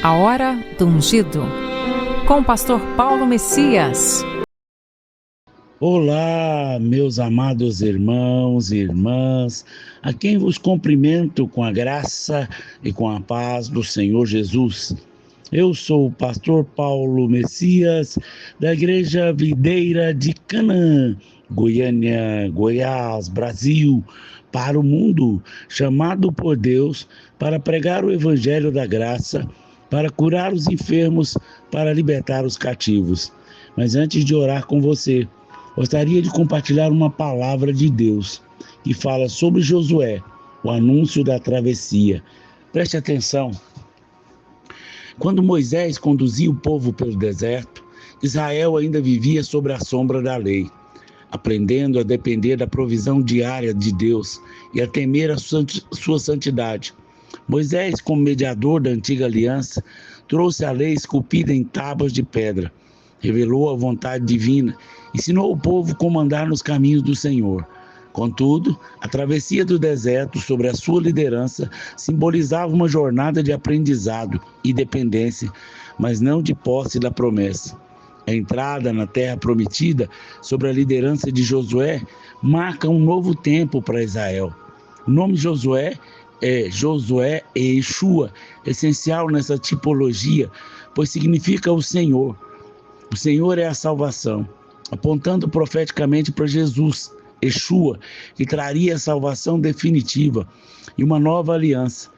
A Hora do Ungido, com o pastor Paulo Messias. Olá, meus amados irmãos e irmãs, a quem vos cumprimento com a graça e com a paz do Senhor Jesus. Eu sou o pastor Paulo Messias, da Igreja Videira de Canaã, Goiânia, Goiás, Brasil, para o mundo, chamado por Deus para pregar o Evangelho da Graça, para curar os enfermos, para libertar os cativos. Mas antes de orar com você, gostaria de compartilhar uma palavra de Deus que fala sobre Josué, o anúncio da travessia. Preste atenção. Quando Moisés conduzia o povo pelo deserto, Israel ainda vivia sob a sombra da lei, aprendendo a depender da provisão diária de Deus e a temer a sua santidade. Moisés, como mediador da antiga aliança, trouxe a lei esculpida em tábuas de pedra, revelou a vontade divina, ensinou o povo como andar nos caminhos do Senhor. Contudo, a travessia do deserto, sob a sua liderança, simbolizava uma jornada de aprendizado e dependência, mas não de posse da promessa. A entrada na terra prometida, sob a liderança de Josué, marca um novo tempo para Israel. O nome Josué é Josué e Yeshua, essencial nessa tipologia, pois significa o Senhor. O Senhor é a salvação, apontando profeticamente para Jesus, Yeshua, que traria a salvação definitiva e uma nova aliança.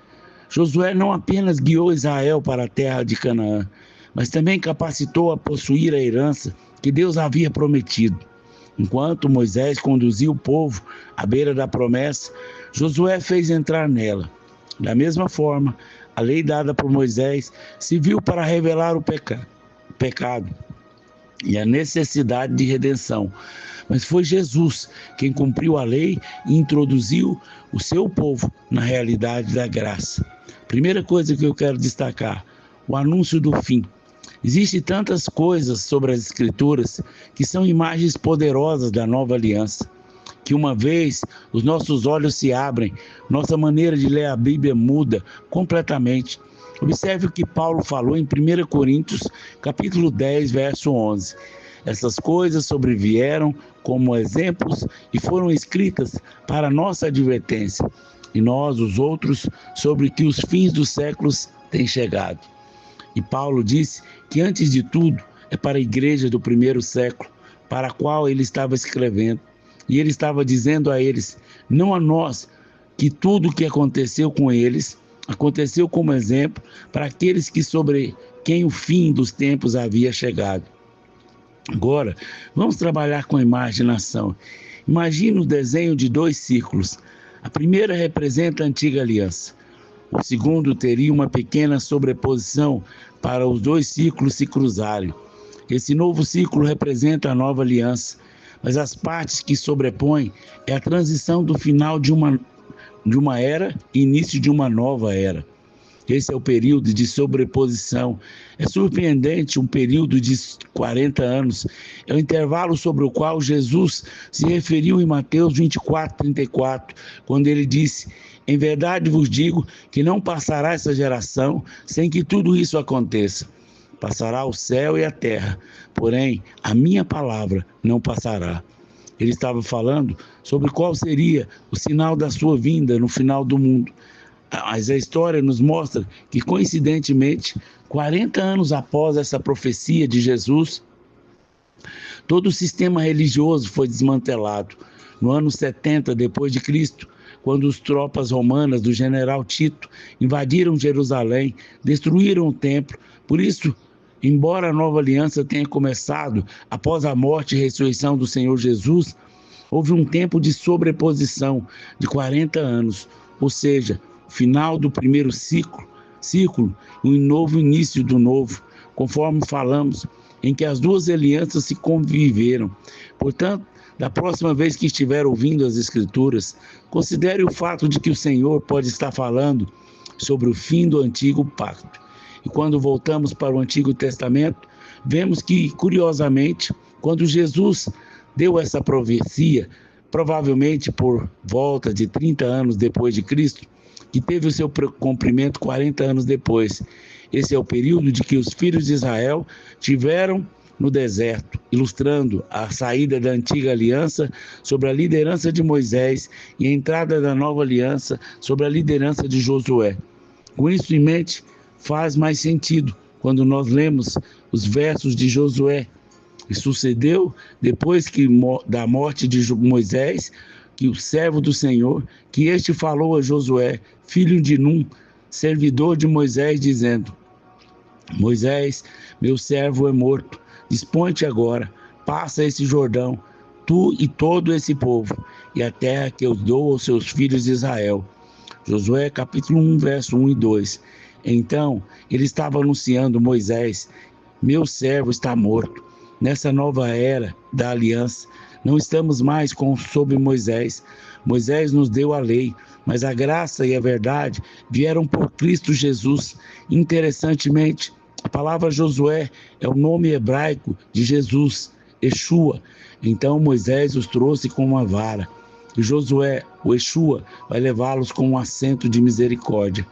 Josué não apenas guiou Israel para a terra de Canaã, mas também capacitou a possuir a herança que Deus havia prometido. Enquanto Moisés conduzia o povo à beira da promessa, Josué fez entrar nela. Da mesma forma, a lei dada por Moisés serviu para revelar o pecado e a necessidade de redenção. Mas foi Jesus quem cumpriu a lei e introduziu o seu povo na realidade da graça. Primeira coisa que eu quero destacar, o anúncio do fim. Existem tantas coisas sobre as Escrituras que são imagens poderosas da nova aliança, que uma vez os nossos olhos se abrem, nossa maneira de ler a Bíblia muda completamente. Observe o que Paulo falou em 1 Coríntios, capítulo 10, verso 11. Essas coisas sobrevieram como exemplos e foram escritas para nossa advertência, e nós, os outros, sobre que os fins dos séculos têm chegado. E Paulo disse que, antes de tudo, é para a igreja do primeiro século, para a qual ele estava escrevendo. E ele estava dizendo a eles, não a nós, que tudo o que aconteceu com eles aconteceu como exemplo para aqueles que sobre quem o fim dos tempos havia chegado. Agora, vamos trabalhar com a imaginação. Imagine o desenho de dois círculos. A primeira representa a antiga aliança. O segundo teria uma pequena sobreposição para os dois círculos se cruzarem. Esse novo círculo representa a nova aliança, mas as partes que sobrepõem é a transição do final de uma era e início de uma nova era. Esse é o período de sobreposição. É surpreendente, um período de 40 anos. É o intervalo sobre o qual Jesus se referiu em Mateus 24, 34, quando ele disse, em verdade vos digo que não passará essa geração sem que tudo isso aconteça. Passará o céu e a terra, porém a minha palavra não passará. Ele estava falando sobre qual seria o sinal da sua vinda no final do mundo. Mas a história nos mostra que, coincidentemente, 40 anos após essa profecia de Jesus, todo o sistema religioso foi desmantelado. No ano 70 depois de Cristo, quando as tropas romanas do general Tito invadiram Jerusalém, destruíram o templo. Por isso, embora a nova aliança tenha começado após a morte e ressurreição do Senhor Jesus, houve um tempo de sobreposição de 40 anos, ou seja, o final do primeiro ciclo e o novo início do novo, conforme falamos, em que as duas alianças se conviveram. Portanto, da próxima vez que estiver ouvindo as Escrituras, considere o fato de que o Senhor pode estar falando sobre o fim do antigo pacto. E quando voltamos para o Antigo Testamento, vemos que, curiosamente, quando Jesus deu essa profecia, provavelmente por volta de 30 anos depois de Cristo, que teve o seu cumprimento 40 anos depois. Esse é o período de que os filhos de Israel tiveram no deserto, ilustrando a saída da antiga aliança sob a liderança de Moisés e a entrada da nova aliança sob a liderança de Josué. Com isso em mente, faz mais sentido quando nós lemos os versos de Josué. E sucedeu, depois da morte de Moisés, que o servo do Senhor, que este falou a Josué, filho de Num, servidor de Moisés, dizendo: Moisés, meu servo é morto, dispõe-te agora, passa esse Jordão, tu e todo esse povo, e a terra que eu dou aos seus filhos de Israel. Josué capítulo 1, verso 1 e 2. Então, ele estava anunciando: Moisés, meu servo está morto. Nessa nova era da aliança, não estamos mais sob Moisés. Moisés nos deu a lei, mas a graça e a verdade vieram por Cristo Jesus. Interessantemente, a palavra Josué é o nome hebraico de Jesus, Yeshua. Então Moisés os trouxe com uma vara. E Josué, o Yeshua, vai levá-los com um assento de misericórdia.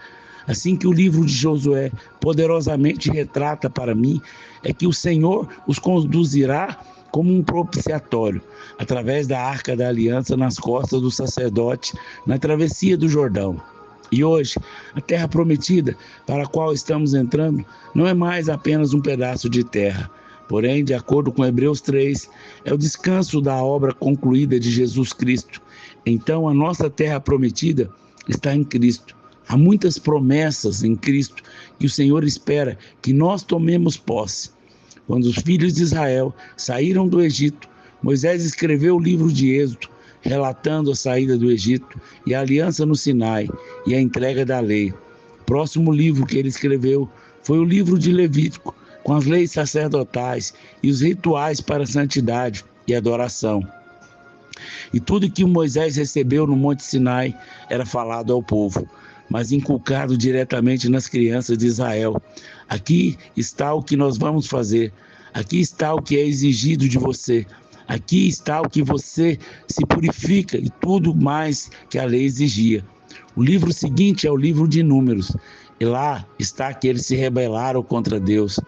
Assim que o livro de Josué poderosamente retrata para mim, é que o Senhor os conduzirá como um propiciatório, através da arca da aliança nas costas do sacerdote, na travessia do Jordão. E hoje, a terra prometida para a qual estamos entrando não é mais apenas um pedaço de terra. Porém, de acordo com Hebreus 3, é o descanso da obra concluída de Jesus Cristo. Então, a nossa terra prometida está em Cristo. Há muitas promessas em Cristo que o Senhor espera que nós tomemos posse. Quando os filhos de Israel saíram do Egito, Moisés escreveu o livro de Êxodo, relatando a saída do Egito e a aliança no Sinai e a entrega da lei. O próximo livro que ele escreveu foi o livro de Levítico, com as leis sacerdotais e os rituais para a santidade e adoração. E tudo que Moisés recebeu no Monte Sinai era falado ao povo, mas inculcado diretamente nas crianças de Israel. Aqui está o que nós vamos fazer. Aqui está o que é exigido de você. Aqui está o que você se purifica e tudo mais que a lei exigia. O livro seguinte é o livro de Números. E lá está que eles se rebelaram contra Deus.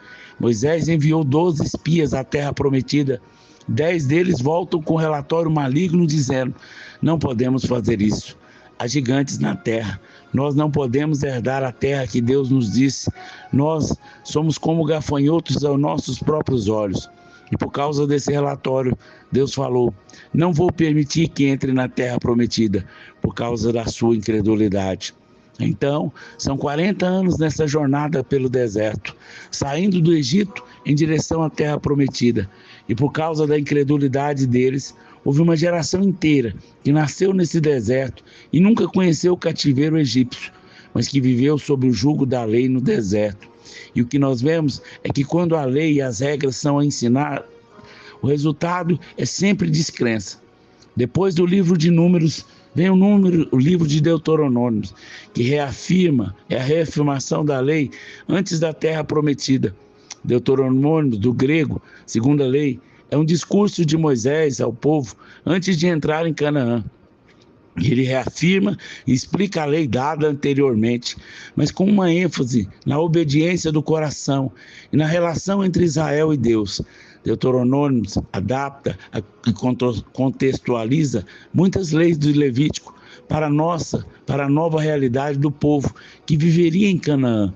Moisés enviou 12 espias à terra prometida. 10 deles voltam com relatório maligno dizendo: não podemos fazer isso. Há gigantes na terra. Nós não podemos herdar a terra que Deus nos disse. Nós somos como gafanhotos aos nossos próprios olhos. E por causa desse relatório, Deus falou: não vou permitir que entre na terra prometida, por causa da sua incredulidade. Então, são 40 anos nessa jornada pelo deserto, saindo do Egito em direção à terra prometida. E por causa da incredulidade deles, houve uma geração inteira que nasceu nesse deserto e nunca conheceu o cativeiro egípcio, mas que viveu sob o jugo da lei no deserto. E o que nós vemos é que quando a lei e as regras são ensinadas, o resultado é sempre descrença. Depois do livro de Números, vem o livro de Deuteronômio, que é a reafirmação da lei antes da terra prometida. Deuteronômio, do grego, segundo a lei, é um discurso de Moisés ao povo antes de entrar em Canaã. Ele reafirma e explica a lei dada anteriormente, mas com uma ênfase na obediência do coração e na relação entre Israel e Deus. Deuteronômio adapta e contextualiza muitas leis do Levítico para a nova realidade do povo que viveria em Canaã.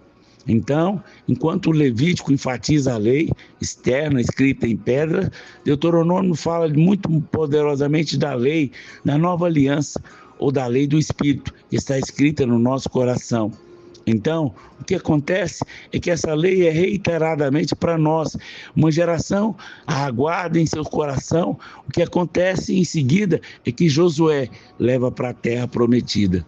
Então, enquanto o Levítico enfatiza a lei externa escrita em pedra, Deuteronômio fala muito poderosamente da lei da nova aliança ou da lei do Espírito, que está escrita no nosso coração. Então, o que acontece é que essa lei é reiteradamente para nós. Uma geração a aguarda em seu coração. O que acontece em seguida é que Josué leva para a terra prometida.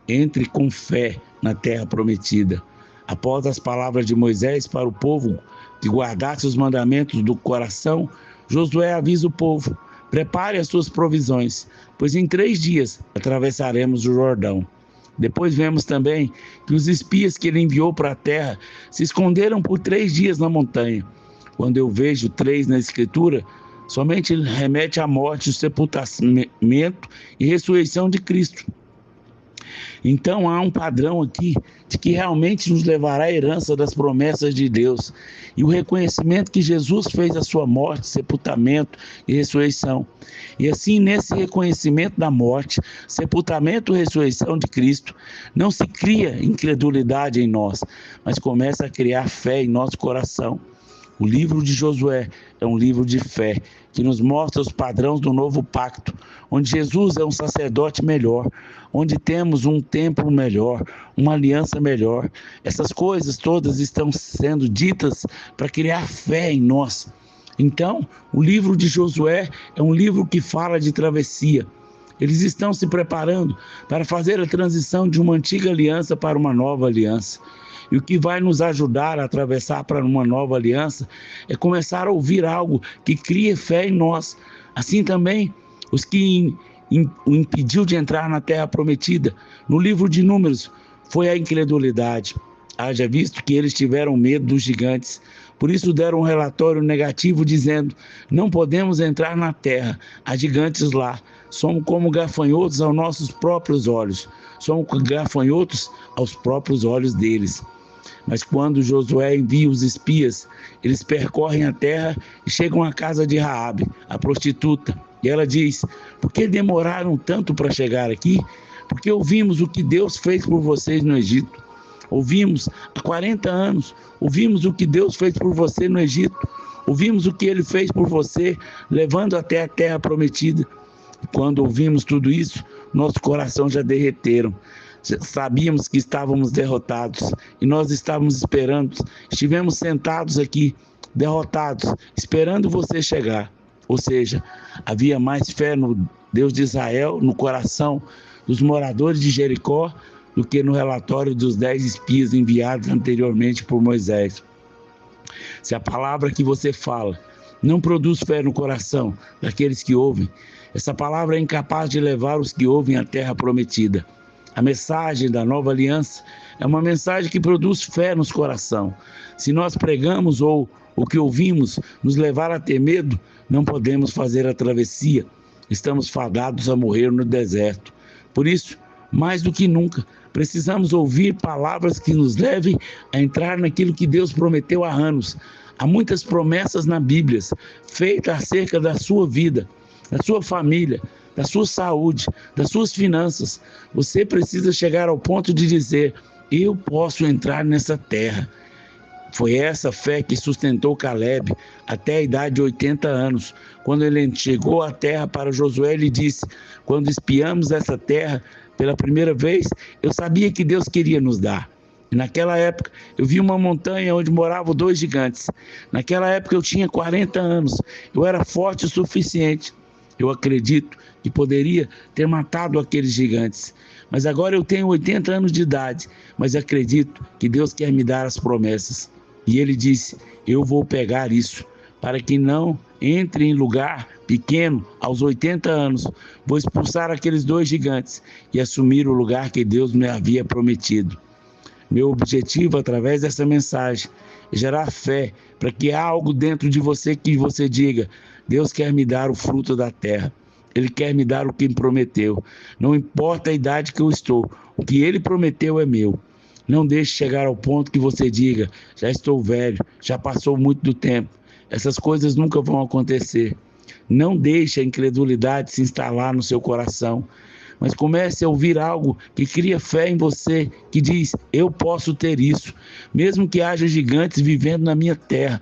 Entre com fé na terra prometida. Após as palavras de Moisés para o povo que guardasse os mandamentos do coração, Josué avisa o povo: prepare as suas provisões, pois em 3 dias atravessaremos o Jordão. Depois vemos também que os espias que ele enviou para a terra se esconderam por 3 dias na montanha. Quando eu vejo 3 na Escritura, somente ele remete à morte, o sepultamento e ressurreição de Cristo. Então há um padrão aqui de que realmente nos levará à herança das promessas de Deus e o reconhecimento que Jesus fez a sua morte, sepultamento e ressurreição. E assim, nesse reconhecimento da morte, sepultamento e ressurreição de Cristo, não se cria incredulidade em nós, mas começa a criar fé em nosso coração. O livro de Josué é um livro de fé, que nos mostra os padrões do novo pacto, onde Jesus é um sacerdote melhor, onde temos um templo melhor, uma aliança melhor. Essas coisas todas estão sendo ditas para criar fé em nós. Então, o livro de Josué é um livro que fala de travessia. Eles estão se preparando para fazer a transição de uma antiga aliança para uma nova aliança. E o que vai nos ajudar a atravessar para uma nova aliança é começar a ouvir algo que crie fé em nós. Assim também, os que o impediu de entrar na terra prometida, no livro de Números, foi a incredulidade. Haja visto que eles tiveram medo dos gigantes. Por isso deram um relatório negativo dizendo: não podemos entrar na terra, há gigantes lá. Somos como gafanhotos aos nossos próprios olhos. Somos gafanhotos aos próprios olhos deles. Mas quando Josué envia os espias, eles percorrem a terra e chegam à casa de Raabe, a prostituta. E ela diz: por que demoraram tanto para chegar aqui? Porque ouvimos o que Deus fez por vocês no Egito. Ouvimos há 40 anos, ouvimos o que Deus fez por você no Egito. Ouvimos o que Ele fez por você, levando até a terra prometida. E quando ouvimos tudo isso, nosso coração já derreteram. Sabíamos que estávamos derrotados e nós estávamos esperando, estivemos sentados aqui, derrotados, esperando você chegar. Ou seja, havia mais fé no Deus de Israel, no coração dos moradores de Jericó, do que no relatório dos 10 espias enviados anteriormente por Moisés. Se a palavra que você fala não produz fé no coração daqueles que ouvem, essa palavra é incapaz de levar os que ouvem à terra prometida. A mensagem da nova aliança é uma mensagem que produz fé nos corações. Se nós pregamos ou o que ouvimos nos levar a ter medo, não podemos fazer a travessia. Estamos fadados a morrer no deserto. Por isso, mais do que nunca, precisamos ouvir palavras que nos levem a entrar naquilo que Deus prometeu há anos. Há muitas promessas na Bíblia feitas acerca da sua vida, da sua família, da sua saúde, das suas finanças. Você precisa chegar ao ponto de dizer: eu posso entrar nessa terra. Foi essa fé que sustentou Caleb até a idade de 80 anos. Quando ele chegou à terra para Josué, ele disse: quando espiamos essa terra pela primeira vez, eu sabia que Deus queria nos dar. E naquela época, eu vi uma montanha onde moravam 2 gigantes. Naquela época, eu tinha 40 anos. Eu era forte o suficiente. Eu acredito que poderia ter matado aqueles gigantes. Mas agora eu tenho 80 anos de idade, mas acredito que Deus quer me dar as promessas. E ele disse: eu vou pegar isso, para que não entre em lugar pequeno aos 80 anos. Vou expulsar aqueles 2 gigantes e assumir o lugar que Deus me havia prometido. Meu objetivo, através dessa mensagem, é gerar fé, para que há algo dentro de você que você diga: Deus quer me dar o fruto da terra. Ele quer me dar o que me prometeu. Não importa a idade que eu estou, o que Ele prometeu é meu. Não deixe chegar ao ponto que você diga: já estou velho, já passou muito do tempo. Essas coisas nunca vão acontecer. Não deixe a incredulidade se instalar no seu coração, mas comece a ouvir algo que cria fé em você, que diz: eu posso ter isso, mesmo que haja gigantes vivendo na minha terra.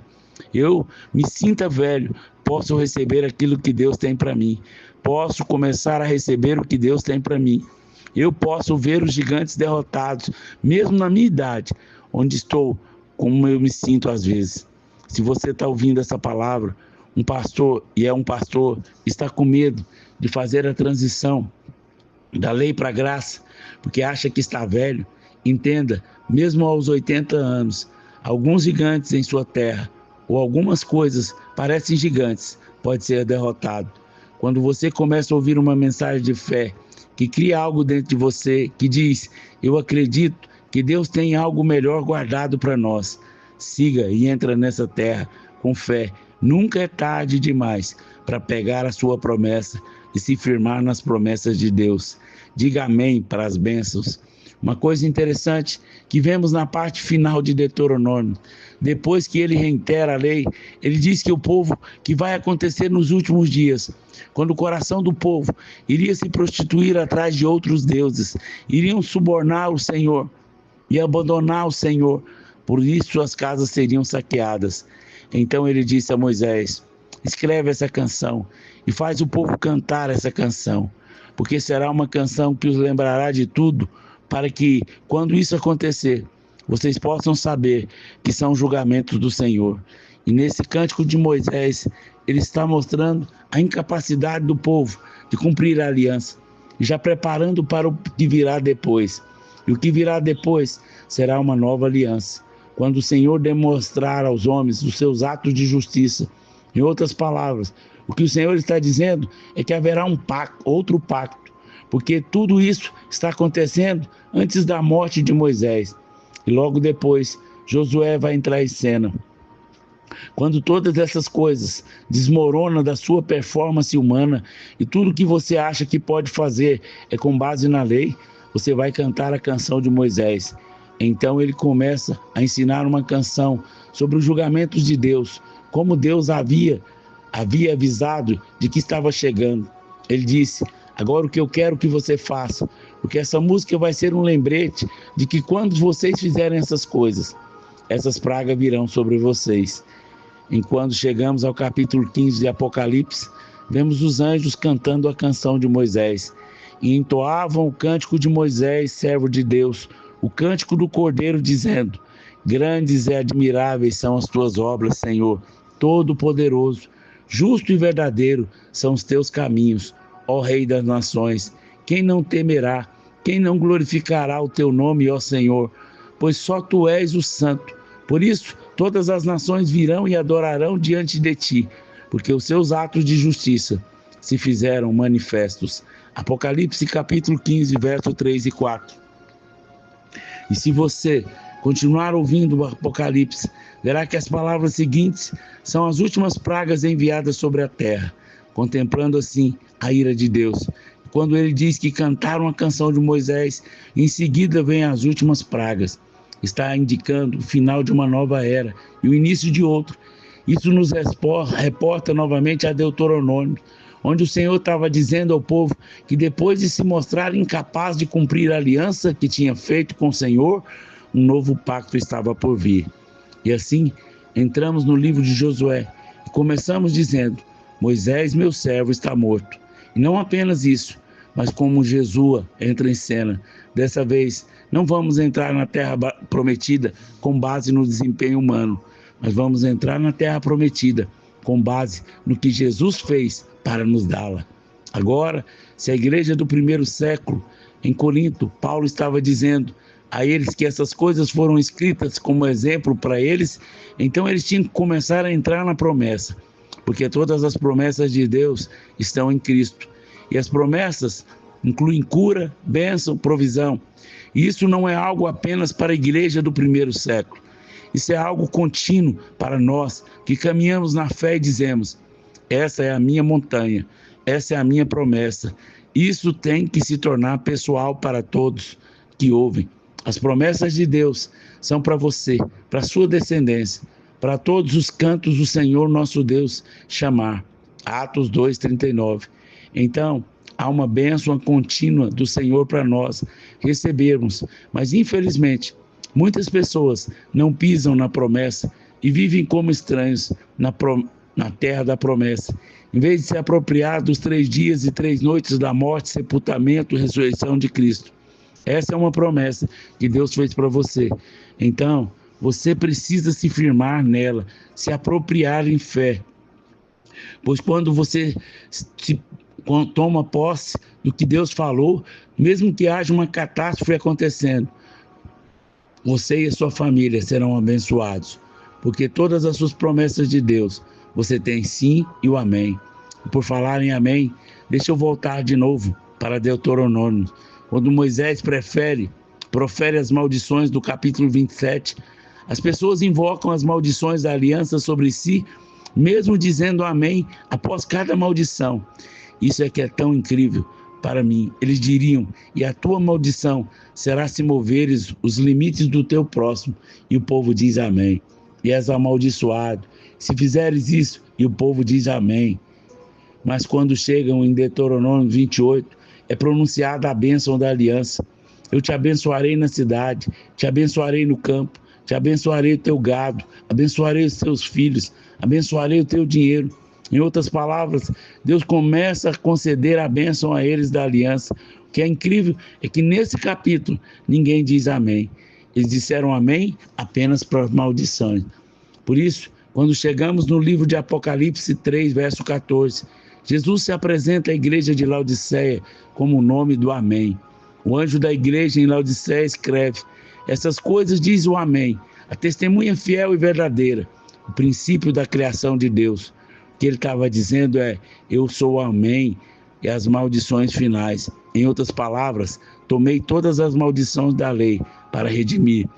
Eu me sinta velho, posso receber aquilo que Deus tem para mim. Posso começar a receber o que Deus tem para mim. Eu posso ver os gigantes derrotados, mesmo na minha idade, onde estou, como eu me sinto às vezes. Se você está ouvindo essa palavra, um pastor está com medo de fazer a transição da lei para a graça, porque acha que está velho, entenda, mesmo aos 80 anos, alguns gigantes em sua terra, ou algumas coisas parecem gigantes, pode ser derrotado. Quando você começa a ouvir uma mensagem de fé, que cria algo dentro de você, que diz: eu acredito que Deus tem algo melhor guardado para nós. Siga e entra nessa terra com fé. Nunca é tarde demais para pegar a sua promessa e se firmar nas promessas de Deus. diga amém para as bênçãos. Uma coisa interessante que vemos na parte final de Deuteronômio, depois que ele reitera a lei, ele diz que o povo que vai acontecer nos últimos dias, quando o coração do povo iria se prostituir atrás de outros deuses, iriam subornar o Senhor e abandonar o Senhor, por isso suas casas seriam saqueadas. Então ele disse a Moisés: escreve essa canção e faz o povo cantar essa canção, porque será uma canção que os lembrará de tudo, para que, quando isso acontecer, vocês possam saber que são julgamentos do Senhor. E nesse cântico de Moisés, ele está mostrando a incapacidade do povo de cumprir a aliança, já preparando para o que virá depois. E o que virá depois será uma nova aliança, quando o Senhor demonstrar aos homens os seus atos de justiça. Em outras palavras, o que o Senhor está dizendo é que haverá um pacto, outro pacto, porque tudo isso está acontecendo antes da morte de Moisés. E logo depois, Josué vai entrar em cena. Quando todas essas coisas desmoronam da sua performance humana e tudo que você acha que pode fazer é com base na lei, você vai cantar a canção de Moisés. Então ele começa a ensinar uma canção sobre os julgamentos de Deus, como Deus havia avisado de que estava chegando. Ele disse: agora o que eu quero que você faça, porque essa música vai ser um lembrete de que quando vocês fizerem essas coisas, essas pragas virão sobre vocês. Enquanto chegamos ao capítulo 15 de Apocalipse, vemos os anjos cantando a canção de Moisés, e entoavam o cântico de Moisés, servo de Deus, o cântico do Cordeiro, dizendo: grandes e admiráveis são as tuas obras, Senhor, Todo-Poderoso, justo e verdadeiro são os teus caminhos, ó Rei das nações. Quem não temerá, quem não glorificará o teu nome, ó Senhor? Pois só tu és o Santo. Por isso, todas as nações virão e adorarão diante de ti, porque os seus atos de justiça se fizeram manifestos. Apocalipse capítulo 15, verso 3 e 4. E se você continuar ouvindo o Apocalipse, verá que as palavras seguintes são as últimas pragas enviadas sobre a terra, contemplando assim a ira de Deus. Quando ele diz que cantaram a canção de Moisés, em seguida vem as últimas pragas. Está indicando o final de uma nova era e o início de outro. Isso nos reporta novamente a Deuteronômio, onde o Senhor estava dizendo ao povo que depois de se mostrar incapaz de cumprir a aliança que tinha feito com o Senhor, um novo pacto estava por vir. E assim, entramos no livro de Josué e começamos dizendo: Moisés, meu servo, está morto. E não apenas isso, mas como Jesus entra em cena. Dessa vez, não vamos entrar na terra prometida com base no desempenho humano, mas vamos entrar na terra prometida com base no que Jesus fez para nos dá-la. Agora, se a igreja do primeiro século, em Corinto, Paulo estava dizendo a eles que essas coisas foram escritas como exemplo para eles, então eles tinham que começar a entrar na promessa, porque todas as promessas de Deus estão em Cristo. E as promessas incluem cura, bênção, provisão. E isso não é algo apenas para a igreja do primeiro século. Isso é algo contínuo para nós que caminhamos na fé e dizemos: essa é a minha montanha, essa é a minha promessa. Isso tem que se tornar pessoal para todos que ouvem. As promessas de Deus são para você, para a sua descendência, para todos os cantos do Senhor nosso Deus chamar. Atos 2:39. Então, há uma bênção contínua do Senhor para nós recebermos, mas infelizmente, muitas pessoas não pisam na promessa e vivem como estranhos na terra da promessa. Em vez de se apropriar dos 3 dias e 3 noites da morte, sepultamento e ressurreição de Cristo. Essa é uma promessa que Deus fez para você. Então, você precisa se firmar nela, se apropriar em fé. Pois quando você toma posse do que Deus falou, mesmo que haja uma catástrofe acontecendo, você e a sua família serão abençoados, porque todas as suas promessas de Deus, você tem sim e o amém. E por falar em amém, deixa eu voltar de novo para Deuteronômio, quando Moisés profere as maldições do capítulo 27, as pessoas invocam as maldições da aliança sobre si, mesmo dizendo amém após cada maldição. Isso é que é tão incrível, para mim. Eles diriam: e a tua maldição será se moveres os limites do teu próximo. E o povo diz amém. E és amaldiçoado se fizeres isso. E o povo diz amém. Mas quando chegam em Deuteronômio 28, é pronunciada a bênção da aliança. Eu te abençoarei na cidade, te abençoarei no campo, te abençoarei o teu gado, abençoarei os teus filhos, abençoarei o teu dinheiro. Em outras palavras, Deus começa a conceder a bênção a eles da aliança. O que é incrível é que nesse capítulo ninguém diz amém. Eles disseram amém apenas para as maldições. Por isso, quando chegamos no livro de Apocalipse 3, verso 14, Jesus se apresenta à igreja de Laodiceia como o nome do amém. O anjo da igreja em Laodiceia escreve: essas coisas diz o amém, a testemunha fiel e verdadeira, o princípio da criação de Deus. O que ele estava dizendo é: eu sou o amém e as maldições finais. Em outras palavras, tomei todas as maldições da lei para redimir.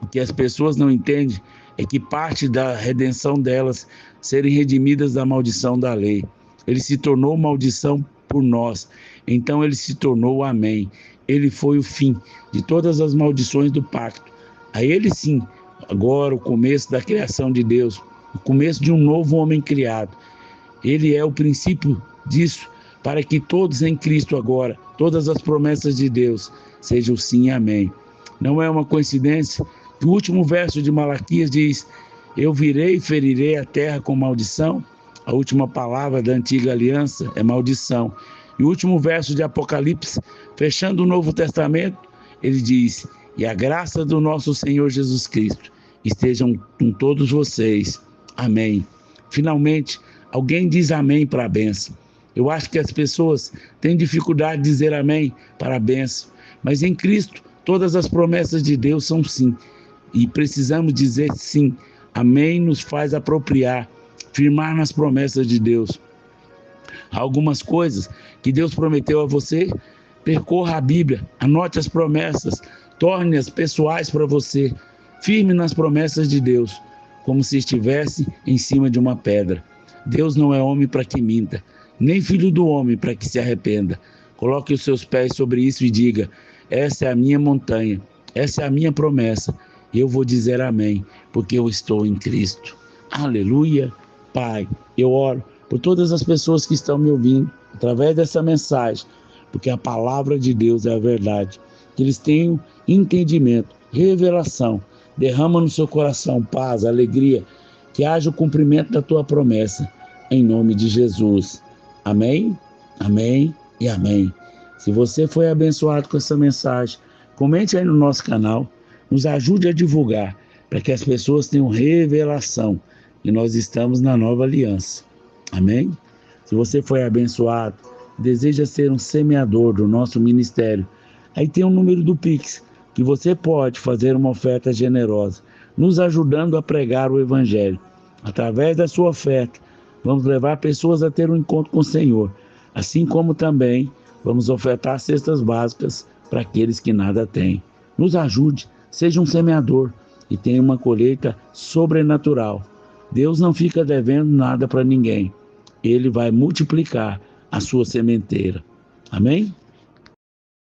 O que as pessoas não entendem é que parte da redenção delas serem redimidas da maldição da lei. Ele se tornou maldição por nós, então ele se tornou o amém. Ele foi o fim de todas as maldições do pacto. A ele sim, agora o começo da criação de Deus, o começo de um novo homem criado. Ele é o princípio disso, para que todos em Cristo agora, todas as promessas de Deus, sejam sim e amém. Não é uma coincidência que o último verso de Malaquias diz: eu virei e ferirei a terra com maldição. A última palavra da antiga aliança é maldição. E o último verso de Apocalipse, fechando o Novo Testamento, ele diz: e a graça do nosso Senhor Jesus Cristo estejam com todos vocês. Amém. Finalmente, alguém diz amém para a bênção. Eu acho que as pessoas têm dificuldade de dizer amém para a bênção, mas em Cristo todas as promessas de Deus são sim. E precisamos dizer sim. Amém nos faz apropriar, firmar nas promessas de Deus. Algumas coisas que Deus prometeu a você, percorra a Bíblia, anote as promessas, torne-as pessoais para você, firme nas promessas de Deus, como se estivesse em cima de uma pedra. Deus não é homem para que minta, nem filho do homem para que se arrependa. Coloque os seus pés sobre isso e diga: essa é a minha montanha, essa é a minha promessa, e eu vou dizer amém, porque eu estou em Cristo. Aleluia. Pai, eu oro por todas as pessoas que estão me ouvindo através dessa mensagem, porque a palavra de Deus é a verdade. Que eles tenham entendimento, revelação, derrama no seu coração paz, alegria, que haja o cumprimento da tua promessa, em nome de Jesus. Amém, amém e amém. Se você foi abençoado com essa mensagem, comente aí no nosso canal, nos ajude a divulgar, para que as pessoas tenham revelação, e nós estamos na nova aliança. Amém? Se você foi abençoado, deseja ser um semeador do nosso ministério, aí tem o número do Pix, que você pode fazer uma oferta generosa, nos ajudando a pregar o Evangelho. Através da sua oferta, vamos levar pessoas a ter um encontro com o Senhor, assim como também vamos ofertar cestas básicas para aqueles que nada têm. Nos ajude, seja um semeador e tenha uma colheita sobrenatural. Deus não fica devendo nada para ninguém. Ele vai multiplicar a sua sementeira. Amém?